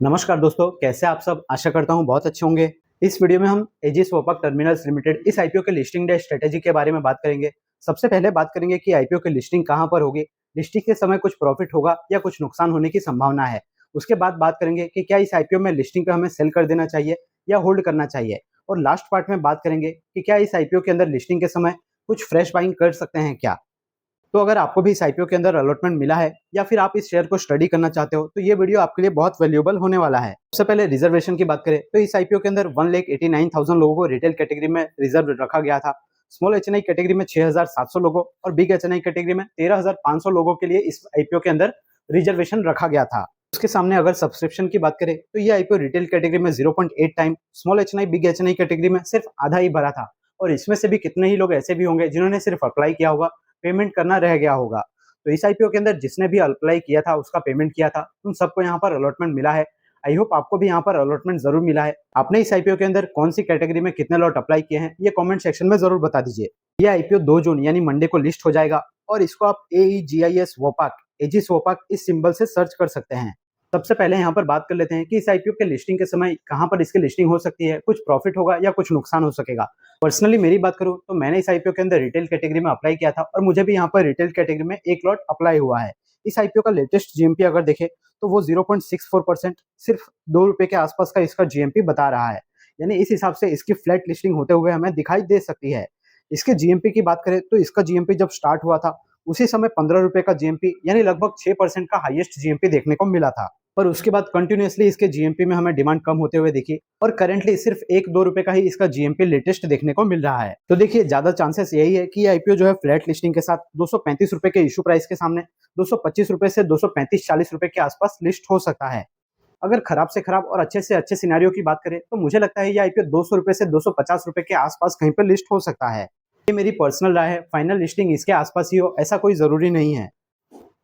नमस्कार दोस्तों, कैसे आप सब। आशा करता हूँ बहुत अच्छे होंगे। इस वीडियो में हम एजिस वोपक टर्मिनल्स लिमिटेड इस आईपीओ के लिस्टिंग डे स्ट्रेटेजी के बारे में बात करेंगे। सबसे पहले बात करेंगे कि आईपीओ की लिस्टिंग कहाँ पर होगी, लिस्टिंग के समय कुछ प्रॉफिट होगा या कुछ नुकसान होने की संभावना है। उसके बाद बात करेंगे कि क्या इस आईपीओ में लिस्टिंग पे हमें सेल कर देना चाहिए या होल्ड करना चाहिए। और लास्ट पार्ट में बात करेंगे कि क्या इस आईपीओ के अंदर लिस्टिंग के समय कुछ फ्रेश बाइंग कर सकते हैं क्या। तो अगर आपको भी इस आईपीओ के अंदर अलॉटमेंट मिला है या फिर आप इस शेयर को स्टडी करना चाहते हो तो ये वीडियो आपके लिए बहुत वैल्यूएबल होने वाला है। सबसे पहले रिजर्वेशन की बात करें तो इस आईपीओ के अंदर 1,89,000 लोगों को रिटेल कैटेगरी में रिजर्व रखा गया था। स्मॉल एचएनआई कैटेगरी में 6,700 लोगों और बिग एचएनआई कैटेगरी में 13,500 लोगों के लिए इस आईपीओ के अंदर रिजर्वेशन रखा गया था। उसके सामने अगर सब्सक्रिप्शन की बात करें तो ये आईपीओ रिटेल कैटेगरी में 0.8 time, small HNI big HNI category में सिर्फ आधा ही भरा था। और इसमें से भी कितने ही लोग ऐसे भी होंगे जिन्होंने सिर्फ अप्लाई किया होगा, पेमेंट करना रह गया होगा। तो इस आईपीओ के अंदर जिसने भी अप्लाई किया था, उसका पेमेंट किया था, उन सबको यहाँ पर अलॉटमेंट मिला है। आई होप आपको भी यहाँ पर अलॉटमेंट जरूर मिला है। आपने इस आईपीओ के अंदर कौन सी कैटेगरी में कितने लॉट अप्लाई किए हैं, ये कमेंट सेक्शन में जरूर बता दीजिए। ये आईपीओ 2 जून यानी मंडे को लिस्ट हो जाएगा और इसको आप AEGIS वोपाक, एजिस वोपाक इस सिंबल से सर्च कर सकते हैं। सबसे पहले यहाँ पर बात कर लेते हैं कि इस आईपीओ के लिस्टिंग के समय कहाँ पर इसकी लिस्टिंग हो सकती है, कुछ प्रॉफिट होगा या कुछ नुकसान हो सकेगा। पर्सनली मेरी बात करूँ तो मैंने इस आईपीओ के अंदर रिटेल कैटेगरी में अप्लाई किया था और मुझे भी यहाँ पर रिटेल कैटेगरी में एक लॉट अप्लाई हुआ है। इस आईपीओ का लेटेस्ट जीएमपी अगर देखें तो वो 0.64%, सिर्फ ₹2 के आसपास का इसका जीएमपी बता रहा है। यानी इस हिसाब से इसकी फ्लैट लिस्टिंग होते हुए हमें दिखाई दे सकती है। इसके जीएमपी की बात करें तो इसका जीएमपी जब स्टार्ट हुआ था उसी समय ₹15 का जीएमपी यानी लगभग 6% का हाईएस्ट जीएमपी देखने को मिला था। पर उसके बाद कंटिन्यूअसली इसके जीएमपी में हमें डिमांड कम होते हुए दिखी और करंटली सिर्फ ₹1-2 का ही इसका जीएमपी लेटेस्ट देखने को मिल रहा है। तो देखिए, ज्यादा चांसेस यही है कि आईपीओ जो है फ्लैट लिस्टिंग के साथ ₹235 के इशू प्राइस के सामने ₹225 से 235-40 रुपए के आसपास लिस्ट हो सकता है। अगर खराब से खराब और अच्छे से अच्छे सिनेरियो की बात करें तो मुझे लगता है ये आईपीओ ₹200 से ₹250 के आसपास कहीं पर लिस्ट हो सकता है। ये मेरी पर्सनल राय है, फाइनल लिस्टिंग इसके आसपास ही हो ऐसा कोई जरूरी नहीं है।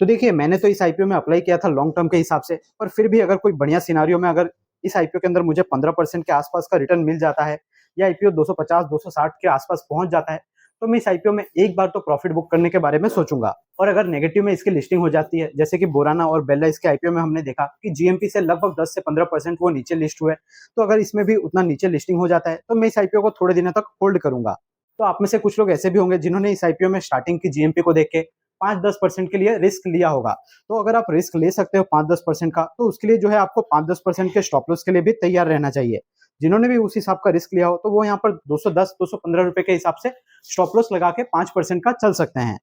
तो देखिए, मैंने तो इस आईपीओ में अप्लाई किया था लॉन्ग टर्म के हिसाब से, पर फिर भी अगर कोई बढ़िया सिनेरियो में अगर इस आईपीओ के अंदर मुझे 15% के आसपास का रिटर्न मिल जाता है या आईपीओ 250-260 के आसपास पहुंच जाता है तो मैं इस आईपीओ में एक बार तो प्रॉफिट बुक करने के बारे में सोचूंगा। और अगर नेगेटिव में इसकी लिस्टिंग हो जाती है, जैसे कि बोराना और बेल्ला इसके आईपीओ में हमने देखा कि जीएमपी से लगभग 10 से 15% वो नीचे लिस्ट हुए, तो अगर इसमें भी उतना नीचे लिस्टिंग हो जाता है तो मैं इस आईपीओ को थोड़े दिनों तक होल्ड करूंगा। तो आप में से कुछ लोग ऐसे भी होंगे जिन्होंने इस आईपीओ में स्टार्टिंग की जीएमपी को देख के 5-10% के लिए रिस्क लिया होगा। तो अगर आप रिस्क ले सकते हो 5-10% का, तो उसके लिए जो है आपको 5-10% के स्टॉप लॉस के लिए भी तैयार रहना चाहिए। जिन्होंने भी उस हिसाब का रिस्क लिया हो तो वो यहाँ पर 210-215 रुपए के हिसाब से स्टॉप लॉस लगा के 5% का चल सकते हैं।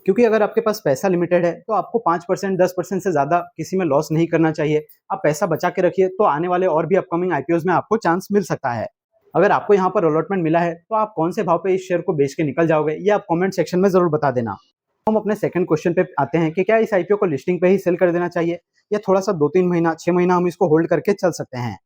क्योंकि अगर आपके पास पैसा लिमिटेड है तो आपको 5% 10% से ज्यादा किसी में लॉस नहीं करना चाहिए। आप पैसा बचा के रखिए तो आने वाले और भी अपकमिंग आईपीओज में आपको चांस मिल सकता है। अगर आपको यहाँ पर अलॉटमेंट मिला है तो आप कौन से भाव पे इस शेयर को बेच के निकल जाओगे, ये आप कमेंट सेक्शन में जरूर बता देना। हम अपने सेकंड क्वेश्चन पे आते हैं कि क्या इस आईपीओ को लिस्टिंग पे ही सेल कर देना चाहिए या थोड़ा सा 2-3 महीना 6 महीना हम इसको होल्ड करके चल सकते हैं।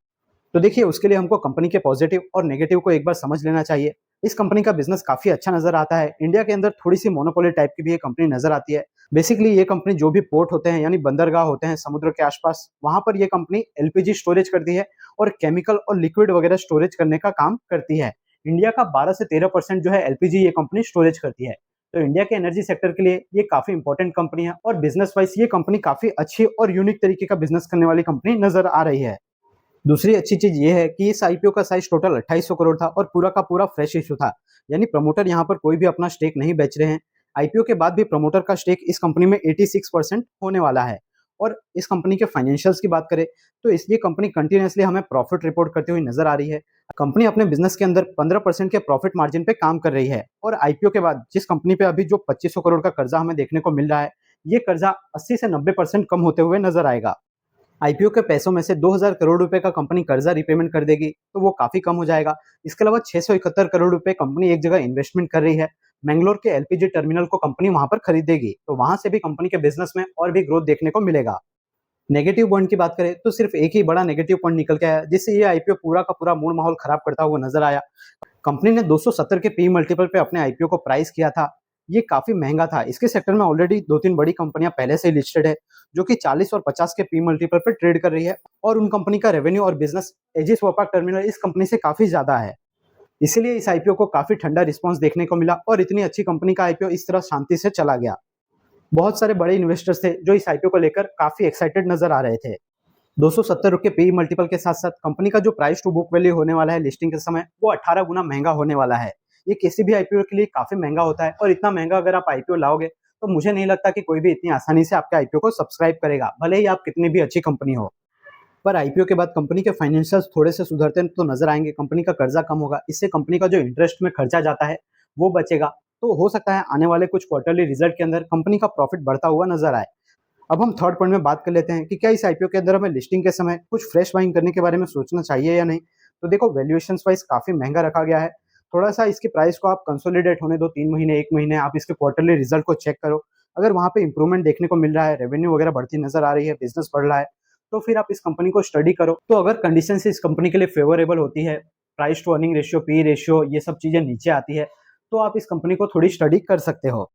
तो देखिए, उसके लिए हमको कंपनी के पॉजिटिव और नेगेटिव को एक बार समझ लेना चाहिए। इस कंपनी का बिजनेस काफी अच्छा नजर आता है। इंडिया के अंदर थोड़ी सी मोनोपोली टाइप की भी ये कंपनी नजर आती है। बेसिकली ये कंपनी जो भी पोर्ट होते हैं यानी बंदरगाह होते हैं समुद्र के आसपास, वहां पर ये कंपनी एलपीजी स्टोरेज करती है और केमिकल और लिक्विड वगैरह स्टोरेज करने का काम करती है। इंडिया का 12 से 13% जो है एलपीजी ये कंपनी स्टोरेज करती है। तो इंडिया के एनर्जी सेक्टर के लिए ये काफी इंपॉर्टेंट कंपनी है और बिजनेस वाइज ये कंपनी काफी अच्छी और यूनिक तरीके का बिजनेस करने वाली कंपनी नजर आ रही है। दूसरी अच्छी चीज ये है कि इस आईपीओ का साइज टोटल 2800 करोड़ था और पूरा का पूरा फ्रेश इशू था। यानी प्रमोटर यहाँ पर कोई भी अपना स्टेक नहीं बेच रहे हैं। आईपीओ के बाद भी प्रमोटर का स्टेक इस कंपनी में 86% होने वाला है। और इस कंपनी के फाइनेंशियल्स की बात करें तो इसलिए कंपनी कंटिन्यूअसली हमें प्रॉफिट रिपोर्ट करती हुई नजर आ रही है। कंपनी अपने बिजनेस के अंदर 15% के प्रॉफिट मार्जिन पे काम कर रही है। और आईपीओ के बाद जिस कंपनी पे अभी जो 2500 करोड़ का कर्जा हमें देखने को मिल रहा है, ये कर्जा 80 से 90% कम होते हुए नजर आएगा। आईपीओ के पैसों में से 2000 करोड़ रुपए का कंपनी कर्जा रिपेमेंट कर देगी तो वो काफी कम हो जाएगा। इसके अलावा 671 करोड़ रुपए कंपनी एक जगह इन्वेस्टमेंट कर रही है। मैंगलोर के एलपीजी टर्मिनल को कंपनी वहां पर खरीदेगी, तो वहां से भी कंपनी के बिजनेस में और भी ग्रोथ देखने को मिलेगा। नेगेटिव पॉइंट की बात करें तो सिर्फ एक ही बड़ा नेगेटिव पॉइंट निकल के आया जिससे ये आईपीओ पूरा का पूरा मूड माहौल खराब करता हुआ नजर आया। कंपनी ने 270 के पी मल्टीपल पे अपने आईपीओ को प्राइस किया था। ये काफी महंगा था। इसके सेक्टर में ऑलरेडी 2-3 बड़ी कंपनियां पहले से ही लिस्टेड है जो कि 40 और 50 के पी मल्टीपल पे ट्रेड कर रही है और उन कंपनी का रेवेन्यू और बिजनेस एजिस वोपाक टर्मिनल इस कंपनी से काफी ज्यादा है। इसीलिए इस आईपीओ को काफी ठंडा रिस्पांस देखने को मिला और इतनी अच्छी कंपनी का आईपीओ इस तरह शांति से चला गया। बहुत सारे बड़े इन्वेस्टर्स थे जो इस आईपीओ को लेकर काफी एक्साइटेड नजर आ रहे थे। 270 रुपये पी मल्टीपल के साथ साथ कंपनी का जो प्राइस टू बुक वैल्यू होने वाला है लिस्टिंग के समय, वो 18 गुना महंगा होने वाला है। ये किसी भी आईपीओ के लिए काफी महंगा होता है, और इतना महंगा अगर आप आईपीओ लाओगे तो मुझे नहीं लगता कि कोई भी इतनी आसानी से आपके आईपीओ को सब्सक्राइब करेगा, भले ही आप कितनी भी अच्छी कंपनी हो। पर आईपीओ के बाद कंपनी के फाइनेंशियल्स थोड़े से सुधरते तो नजर आएंगे, कंपनी का कर्जा कम होगा, इससे कंपनी का जो इंटरेस्ट में खर्चा जाता है वो बचेगा। तो हो सकता है आने वाले कुछ क्वार्टरली रिजल्ट के अंदर कंपनी का प्रॉफिट बढ़ता हुआ नजर आए। अब हम थर्ड पॉइंट में बात कर लेते हैं कि क्या इस आईपीओ के अंदर हमें लिस्टिंग के समय कुछ फ्रेश बाइंग करने के बारे में सोचना चाहिए या नहीं। तो देखो, वैल्यूएशन वाइज काफी महंगा रखा गया है। थोड़ा सा इसकी प्राइस को आप कंसोलिडेट होने दो, 3 महीने 1 महीने आप इसके क्वार्टरली रिजल्ट को चेक करो। अगर वहां पे इंप्रूवमेंट देखने को मिल रहा है, रेवेन्यू वगैरह बढ़ती नजर आ रही है, बिजनेस बढ़ रहा है, तो फिर आप इस कंपनी को स्टडी करो। तो अगर कंडीशन इस कंपनी के लिए फेवरेबल होती है, price to earning ratio, P ratio, ये सब चीजें नीचे आती है, तो आप इस कंपनी को थोड़ी स्टडी कर सकते हो।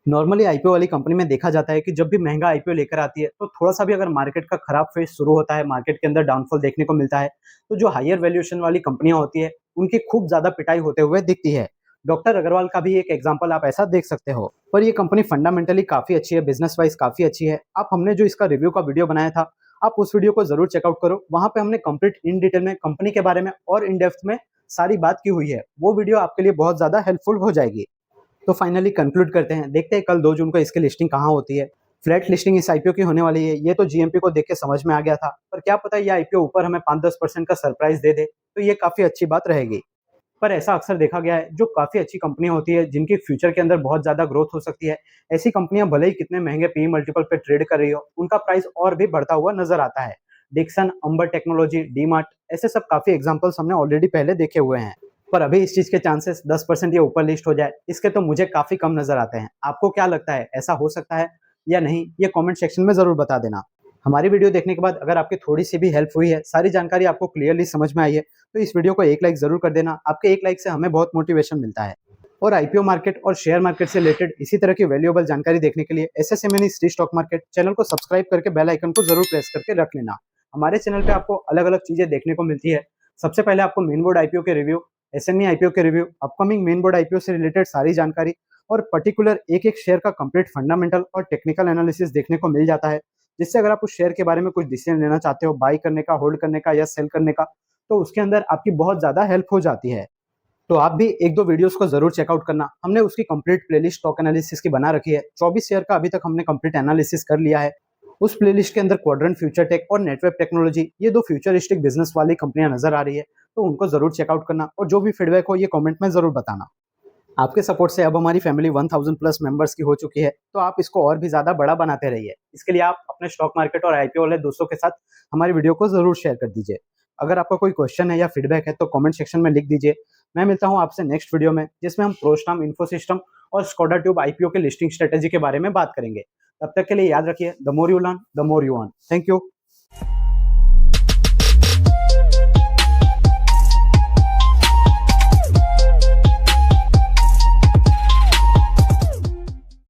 नॉर्मली आईपीओ वाली कंपनी में देखा जाता है कि जब भी महंगा आईपीओ लेकर आती है तो थोड़ा सा भी अगर मार्केट का खराब फेज शुरू होता है, मार्केट के अंदर डाउनफॉल देखने को मिलता है, तो जो हायर वैल्यूएशन वाली कंपनियां होती है उनकी खूब ज्यादा पिटाई होते हुए दिखती है। डॉक्टर अग्रवाल का भी एक एग्जांपल आप ऐसा देख सकते हो। पर ये कंपनी फंडामेंटली काफी अच्छी है, बिजनेस वाइज काफी अच्छी है। आप हमने जो इसका रिव्यू का वीडियो बनाया था, आप उस वीडियो को जरूर चेकआउट करो। वहां पे हमने कंप्लीट इन डिटेल में कंपनी के बारे में और इन डेप्थ में सारी बात की हुई है। वो वीडियो आपके लिए बहुत ज्यादा हेल्पफुल हो जाएगी। तो फाइनली कंक्लूड करते हैं, देखते हैं कल 2 जून को इसकी लिस्टिंग कहाँ होती है। फ्लैट लिस्टिंग इस आईपीओ की होने वाली है, ये तो जीएमपी को देख के समझ में आ गया था, पर क्या पता ये आईपीओ ऊपर हमें 5-10% का सरप्राइज दे दे, तो ये काफी अच्छी बात रहेगी। पर ऐसा अक्सर देखा गया है, जो काफी अच्छी कंपनियां होती है जिनकी फ्यूचर के अंदर बहुत ज्यादा ग्रोथ हो सकती है, ऐसी कंपनियां भले ही कितने महंगे पी मल्टीपल पे ट्रेड कर रही हो, उनका प्राइस और भी बढ़ता हुआ नजर आता है। डिक्सन, अंबर टेक्नोलॉजी, डीमार्ट, ऐसे सब काफी एग्जांपल्स हमने ऑलरेडी पहले देखे हुए हैं। पर अभी इस चीज के चांसेस 10% या ऊपर लिस्ट हो जाए, इसके तो मुझे काफी कम नजर आते हैं। आपको क्या लगता है, ऐसा हो सकता है या नहीं, ये कमेंट सेक्शन में जरूर बता देना। हमारी वीडियो देखने के बाद अगर आपकी थोड़ी सी भी हेल्प हुई है, सारी जानकारी आपको क्लियरली समझ में आई है, तो इस वीडियो को एक लाइक जरूर कर देना। आपके एक लाइक से हमें बहुत मोटिवेशन मिलता है। और आईपीओ मार्केट और शेयर मार्केट से रिलेटेड इसी तरह की वैल्यूएबल जानकारी देखने के लिए एसएसएमएन स्टॉक मार्केट चैनल को सब्सक्राइब करके बेल आइकन को जरूर प्रेस करके रख लेना। हमारे चैनल पे आपको अलग अलग चीजें देखने को मिलती है। सबसे पहले आपको मेन बोर्ड आईपीओ के रिव्यू, एसएमई आईपीओ के review, upcoming main board IPO से रिलेटेड सारी जानकारी और पर्टिकुलर एक एक शेयर का कंप्लीट फंडामेंटल और टेक्निकल एनालिसिस देखने को मिल जाता है, जिससे अगर आप उस शेयर के बारे में कुछ डिसीजन लेना चाहते हो, बाई करने का, होल्ड करने का या सेल करने का, तो उसके अंदर आपकी बहुत ज्यादा हेल्प हो जाती है। तो आप भी एक दो वीडियोस को जरूर चेकआउट करना। हमने उसकी कंप्लीट प्लेलिस्ट स्टॉक एनालिसिस की बना रखी है। 24 शेयर का अभी तक हमने कंप्लीट एनालिसिस कर लिया है। उस प्लेलिस्ट के अंदर क्वाड्रेंट फ्यूचर टेक और नेटवर्क टेक्नोलॉजी, ये 2 फ्यूचरिस्टिक बिजनेस वाली कंपनियां नजर आ रही है, तो उनको जरूर चेकआउट करना। और जो भी फीडबैक हो ये कमेंट में जरूर बताना। आपके सपोर्ट से अब हमारी फैमिली 1000 प्लस मेंबर्स की हो चुकी है, तो आप इसको और भी ज्यादा बड़ा बनाते रहिए। इसके लिए आप अपने स्टॉक मार्केट और आईपीओ वाले दोस्तों के साथ हमारी वीडियो को जरूर शेयर कर दीजिए। अगर आपका कोई क्वेश्चन है या फीडबैक है तो कमेंट सेक्शन में लिख दीजिए। मैं मिलता हूं आपसे नेक्स्ट वीडियो में, जिसमें हम प्रोस्टाम, इन्फोसिस्टम और स्कोडा ट्यूब आईपीओ के लिस्टिंग स्ट्रेटेजी के बारे में बात करेंगे। तब तक के लिए याद रखिए, the more you learn the more you earn. Thank you.